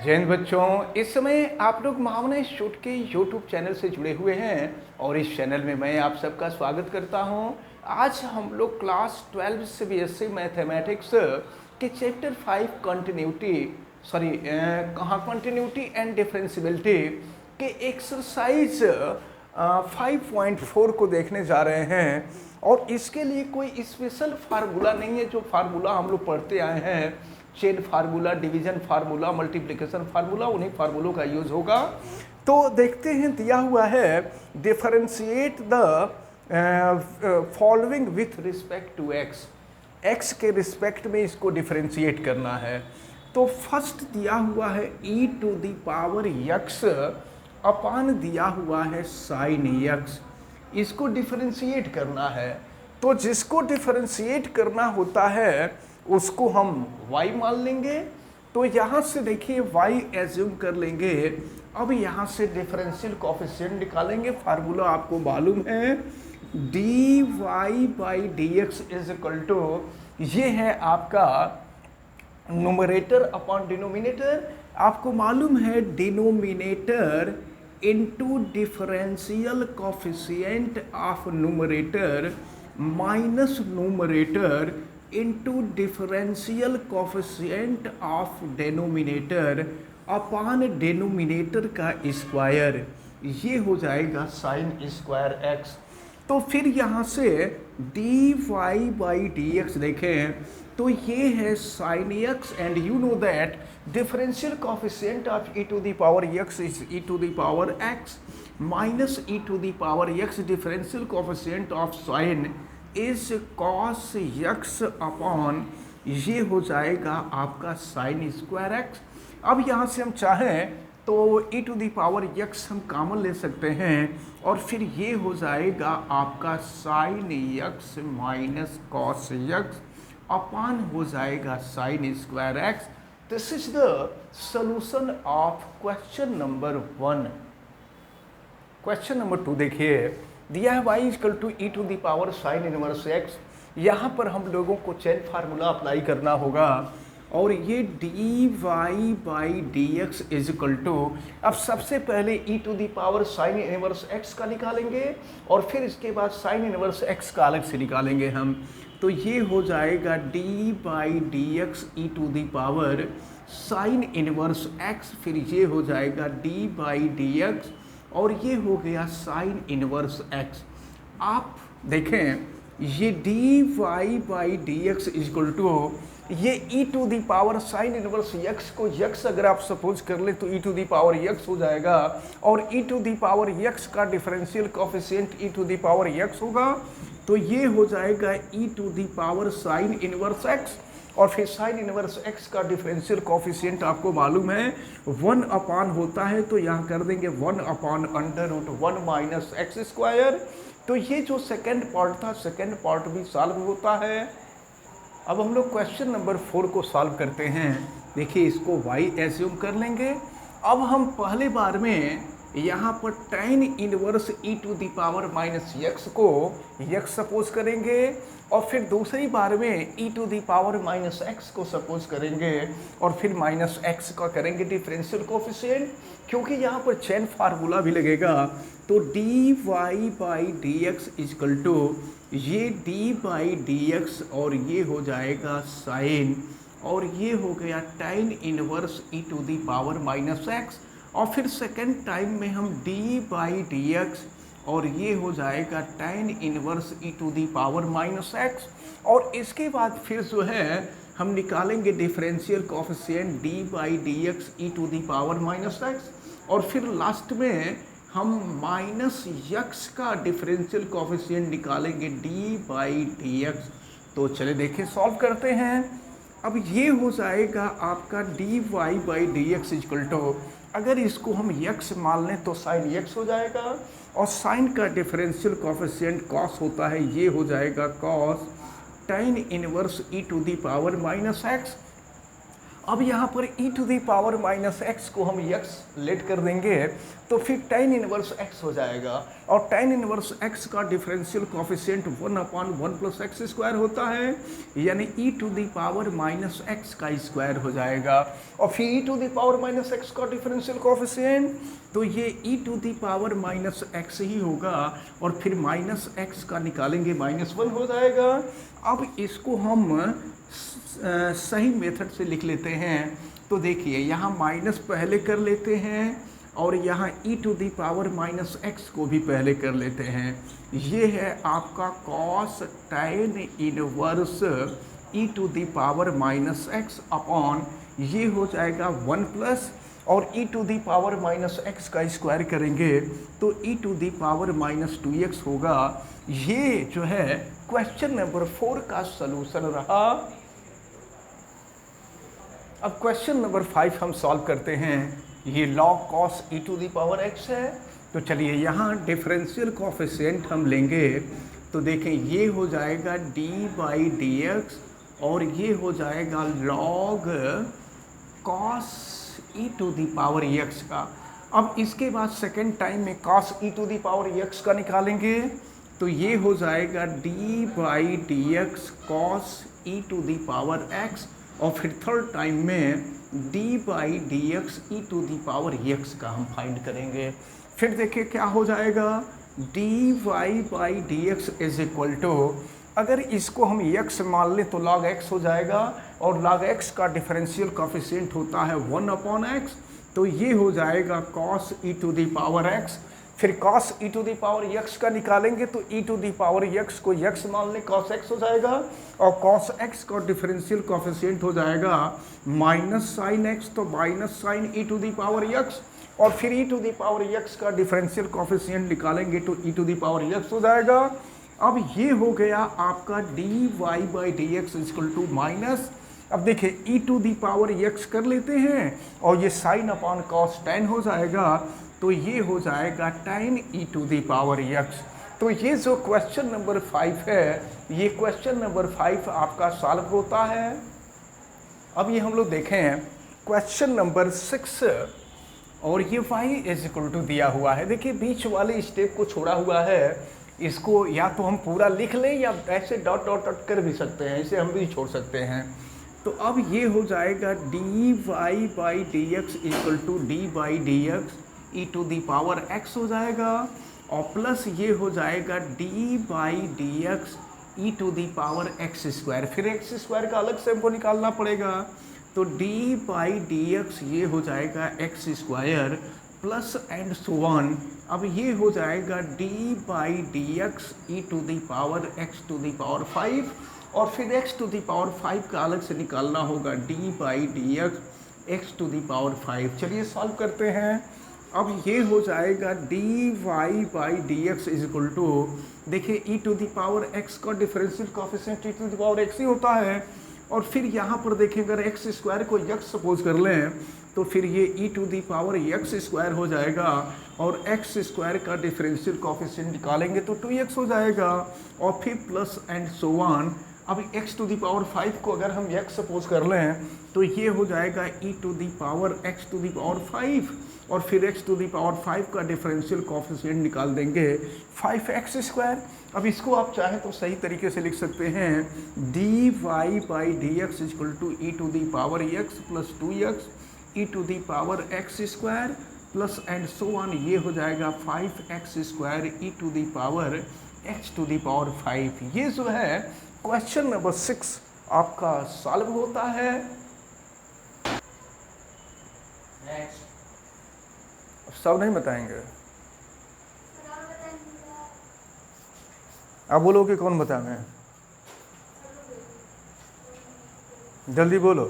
जय हिंद बच्चों, इस समय आप लोग महावना इंस्टीट्यूट के यूट्यूब चैनल से जुड़े हुए हैं और इस चैनल में मैं आप सबका स्वागत करता हूं। आज हम लोग क्लास 12 से बीएससी मैथमेटिक्स के चैप्टर 5 कंटिन्यूटी एंड डिफरेंशियबिलिटी के एक्सरसाइज 5.4 को देखने जा रहे हैं। और इसके लिए कोई स्पेशल फार्मूला नहीं है, जो फार्मूला हम लोग पढ़ते आए हैं, chain formula, division formula, multiplication formula, उन्हीं फार्मूलों का यूज होगा। तो देखते हैं, दिया हुआ है differentiate the following with respect to x. X के रिस्पेक्ट में इसको डिफरेंशिएट करना है। तो फर्स्ट दिया हुआ है e to the power x upon दिया हुआ है साइन x। इसको डिफरेंशिएट करना है। तो जिसको डिफरेंशिएट करना होता है उसको हम y मान लेंगे। तो यहाँ से देखिए y एज्यूम कर लेंगे। अब यहाँ से डिफरेंशियल कोफिशिएंट निकालेंगे। फार्मूला आपको मालूम है, dy by dx is equal to, ये है आपका नोमरेटर अपॉन डिनोमिनेटर। आपको मालूम है denominator into differential coefficient of numerator minus numerator into differential coefficient of denominator upon denominator का स्क्वायर, ये हो जाएगा साइन स्क्वायर एक्स। तो फिर यहाँ से dy बाई dx देखें तो ये है sine x and you know that differential coefficient of e to the power x is e to the power x minus e to the power x। Differential coefficient of sine is cos x upon, ये हो जाएगा आपका sign square x. अब यहाँ से हम चाहें तो e to the power x हम कॉमन ले सकते हैं और फिर ये हो जाएगा आपका sine x minus cos x upon हो जाएगा sine square x. This is the solution of question number 1। Question number 2 देखिए, दिया है y equal to e to the power sine inverse x। यहाँ पर हम लोगों को चेन फार्मूला अप्लाई करना होगा और ये dy by dx is equal to, अब सबसे पहले e to the power sine inverse x का निकालेंगे और फिर इसके बाद साइन इनवर्स x का अलग से निकालेंगे हम। तो ये हो जाएगा d by dx e to the power sine inverse x, फिर ये हो जाएगा d बाई dx और ये हो गया साइन इनवर्स x। आप देखें ये dy by dx equal to, ये e to the power sine inverse x को x अगर आप सपोज कर ले तो e to the power x हो जाएगा और e to the power x का differential coefficient e to the power x होगा। तो ये हो जाएगा e to the power sine inverse x और फिर साइन इनवर्स x का डिफरेंशियल कोफिशिएंट आपको मालूम है 1 अपान होता है। तो यहाँ कर देंगे 1 upon under root 1 minus x square. तो ये जो सेकेंड पार्ट था, सेकेंड पार्ट भी सॉल्व होता है। अब हम लोग क्वेश्चन नंबर 4 को सॉल्व करते हैं। देखिए इसको y एज्यूम कर लेंगे। अब हम पहले बार में यहाँ पर tan inverse e to the power minus x को x सपोज करेंगे और फिर दूसरी बार में e to the power minus x को सपोज करेंगे और फिर माइनस x का करेंगे डिफरेंशियल कोफिशिएंट, क्योंकि यहाँ पर चेन फार्मूला भी लगेगा। तो dy by dx equal to, ये d बाई dx और ये हो जाएगा साइन और ये हो गया tan inverse e to the power minus x और फिर सेकेंड टाइम में हम d बाई dx और ये हो जाएगा tan inverse e to the power minus x और इसके बाद फिर जो है हम निकालेंगे differential coefficient d by dx e to the power minus x और फिर लास्ट में हम माइनस x का डिफरेंशियल कोफिशिएंट निकालेंगे d बाई dx। तो चले देखें, सॉल्व करते हैं। अब ये हो जाएगा आपका dy by dx equal to, अगर इसको हम x मान लें तो साइन x हो जाएगा और साइन का डिफरेंशियल कोफिशिएंट cos होता है, ये हो जाएगा cos tan inverse e to the power minus x अब यहाँ पर e to the power minus x को हम x लेट कर देंगे तो फिर tan इनवर्स x हो जाएगा और tan इनवर्स x का differential coefficient 1/1 plus x square होता है, यानी e to the power minus x का स्क्वायर हो जाएगा। और फिर e to the power minus x का डिफरेंशियल कोफिशिएंट तो ये e to the power minus x ही होगा और फिर माइनस एक्स का निकालेंगे -1 हो जाएगा। अब इसको हम सही मेथड से लिख लेते हैं तो देखिए यहाँ माइनस पहले कर लेते हैं और यहाँ e to the power minus x को भी पहले कर लेते हैं। ये है आपका cos tan inverse e to the power minus x upon ये हो जाएगा 1 प्लस और e to the power minus x का स्क्वायर करेंगे तो e to the power minus 2x होगा। ये जो है क्वेश्चन नंबर 4 का सलूशन रहा। अब क्वेश्चन नंबर 5 हम सॉल्व करते हैं। ये log cos e to the power x है तो चलिए यहाँ डिफरेंशियल कोफिशिएंट हम लेंगे तो देखें ये हो जाएगा d बाई डी एक्स और ये हो जाएगा log cos e to the power x का। अब इसके बाद सेकेंड टाइम में cos e to the power x का निकालेंगे तो ये हो जाएगा d by d x cos e to the power x और फिर थर्ड टाइम में d by d x e to the power x का हम फाइंड करेंगे। फिर देखिए क्या हो जाएगा dy by d x is equal to, अगर इसको हम x मान लें तो log x हो जाएगा और log x का डिफरेंशियल कोफिशिएंट होता है 1/x तो ये हो जाएगा cos e to the power x। फिर cos e to the power x का निकालेंगे तो e to the power x को x मान लें cos x हो जाएगा और cos x का डिफरेंशियल कोफिशिएंट हो जाएगा माइनस साइन x तो minus sine e to the power x और फिर e to the power x का डिफरेंशियल कोफिशिएंट निकालेंगे तो e to the power x हो जाएगा। अब ये हो गया आपका dy by d x equal to minus, अब देखिए e to the power x कर लेते हैं और ये साइन अपॉन कॉस tan हो जाएगा तो ये हो जाएगा tan e to the power x। तो ये जो क्वेश्चन नंबर 5 है ये क्वेश्चन नंबर 5 आपका सॉल्व होता है। अब ये हम लोग देखें क्वेश्चन नंबर 6 और ये y इज इक्वल टू दिया हुआ है। देखिए बीच वाले स्टेप को छोड़ा हुआ है, इसको या तो हम पूरा लिख लें या ऐसे डॉट डॉट डॉट कर भी सकते हैं, इसे हम भी छोड़ सकते हैं। तो अब ये हो जाएगा dy by d x equal to d by d x e to the power x हो जाएगा और प्लस ये हो जाएगा d by d x e to the power x square. फिर x स्क्वायर का अलग से हमको निकालना पड़ेगा तो d बाई डी एक्स ये हो जाएगा x square plus and so on. अब ये हो जाएगा d by d x e to the power x to the power 5 और फिर x टू दी पावर 5 का अलग से निकालना होगा d by d x to the power 5। चलिए सॉल्व करते हैं। अब ये हो जाएगा dy by d x is equal to, देखिए e to the power x का differential coefficient e to the power x ही होता है और फिर यहाँ पर देखें अगर x स्क्वायर को x सपोज कर लें तो फिर ये e to the power x square हो जाएगा और x स्क्वायर का डिफरेंशियल कोफिशिएंट निकालेंगे तो 2x हो जाएगा और फिर प्लस एंड सो ऑन। अब x टू दी पावर 5 को अगर हम x सपोज कर लें तो ये हो जाएगा e to the power x to the power 5 और फिर x टू दी पावर 5 का डिफरेंशियल कोफिशिएंट निकाल देंगे 5x स्क्वायर। अब इसको आप चाहें तो सही तरीके से लिख सकते हैं dy by d x equal to e to the power x plus 2x e to the power x square plus and so on. ये हो जाएगा 5x square e to the power x to the power 5। ये जो है question number 6 आपका solve होता है। सब नहीं बताएंगे, आप बोलो कि कौन बताएंगे, जल्दी बोलो।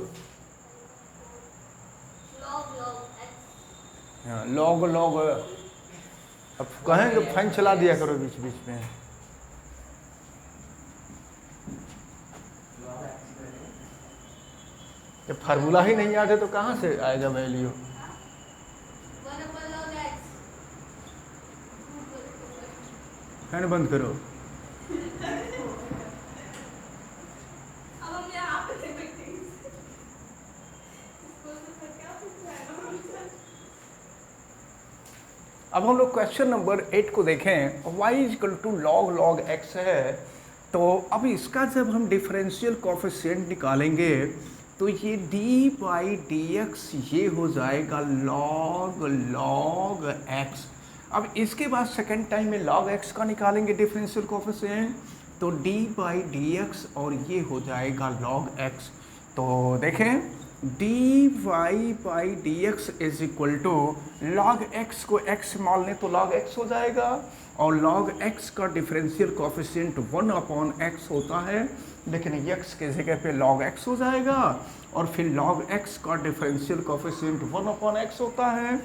हाँ लॉग लॉग, अब कहेंगे फैन चला दिया करो बीच बीच में। जब फार्मूला ही नहीं आते तो कहाँ से आएगा वैल्यू। फैन बंद करो। अब हम लोग क्वेश्चन नंबर 8 को देखें। y equal to log x है, तो अब इसका जब हम डिफरेंशियल कोफिशिएंट निकालेंगे तो ये d बाई डी एक्स ये हो जाएगा log x। अब इसके बाद सेकेंड टाइम में log x का निकालेंगे डिफरेंशियल कोफिशिएंट, तो d बाई डी एक्स और ये हो जाएगा log x। तो देखें d y by d x is equal to log x को x मान लें तो log x हो जाएगा, और log x का डिफरेंशियल कोफिशिएंट 1/x होता है, लेकिन x के जगह पे log x हो जाएगा, और फिर log x का डिफरेंशियल कोफिशिएंट 1/x होता है।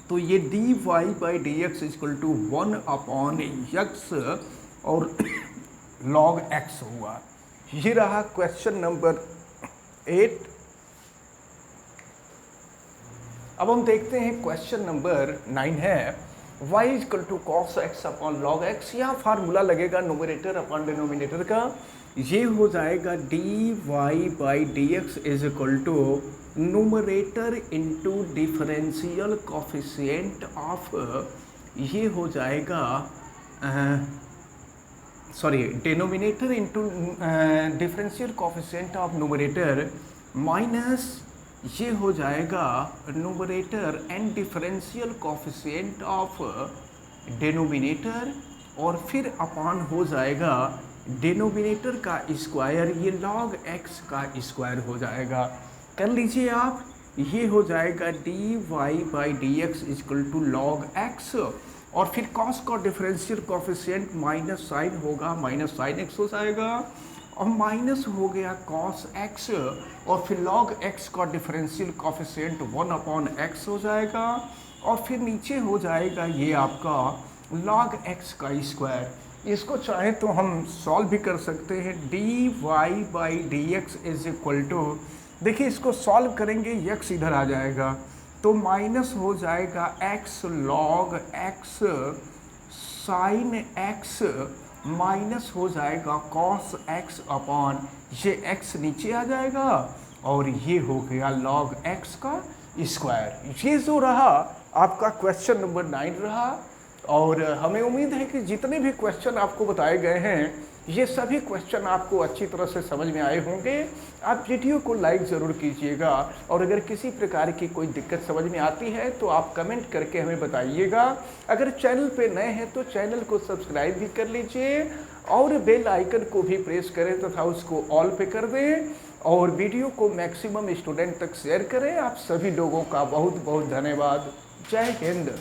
तो ये d y by d x equal to 1/x और log x हुआ। ये रहा क्वेश्चन नंबर 8। अब हम देखते हैं क्वेश्चन नंबर 9 है y equal to cos x upon log x. यहाँ फार्मूला लगेगा नोमिनेटर अपॉन डिनोमिनेटर का, ये हो जाएगा d y by d x is equal to nominator into differential coefficient of, ये हो जाएगा denominator into differential coefficient of nominator minus ये हो जाएगा nominator and differential coefficient of denominator, और फिर अपॉन हो जाएगा डिनोमिनेटर का स्क्वायर, ये log x का स्क्वायर हो जाएगा। कर लीजिए आप, ये हो जाएगा d y by d x equal to log x, और फिर cos का डिफरेंशियल कोफिशिएंट माइनस साइन होगा, माइनस साइन एक्स हो जाएगा, और माइनस हो गया cos x, और फिर log x का डिफरेंशियल कोफिशिएंट 1/x हो जाएगा, और फिर नीचे हो जाएगा ये आपका log x का स्क्वायर। इसको चाहे तो हम सॉल्व भी कर सकते हैं। D y by d x is equal to, देखिए इसको सॉल्व करेंगे x इधर आ जाएगा, तो माइनस हो जाएगा x log x sine x, minus हो जाएगा cos x अपॉन ये x नीचे आ जाएगा, और ये हो गया log x का स्क्वायर। ये जो रहा आपका क्वेश्चन नंबर 9 रहा, और हमें उम्मीद है कि जितने भी क्वेश्चन आपको बताए गए हैं ये सभी क्वेश्चन आपको अच्छी तरह से समझ में आए होंगे। आप वीडियो को लाइक ज़रूर कीजिएगा, और अगर किसी प्रकार की कोई दिक्कत समझ में आती है तो आप कमेंट करके हमें बताइएगा। अगर चैनल पे नए हैं तो चैनल को सब्सक्राइब भी कर लीजिए, और बेल आइकन को भी प्रेस करें तथा उसको ऑल पे कर दें, और वीडियो को मैक्सिमम स्टूडेंट तक शेयर करें। आप सभी लोगों का बहुत बहुत धन्यवाद। जय हिंद।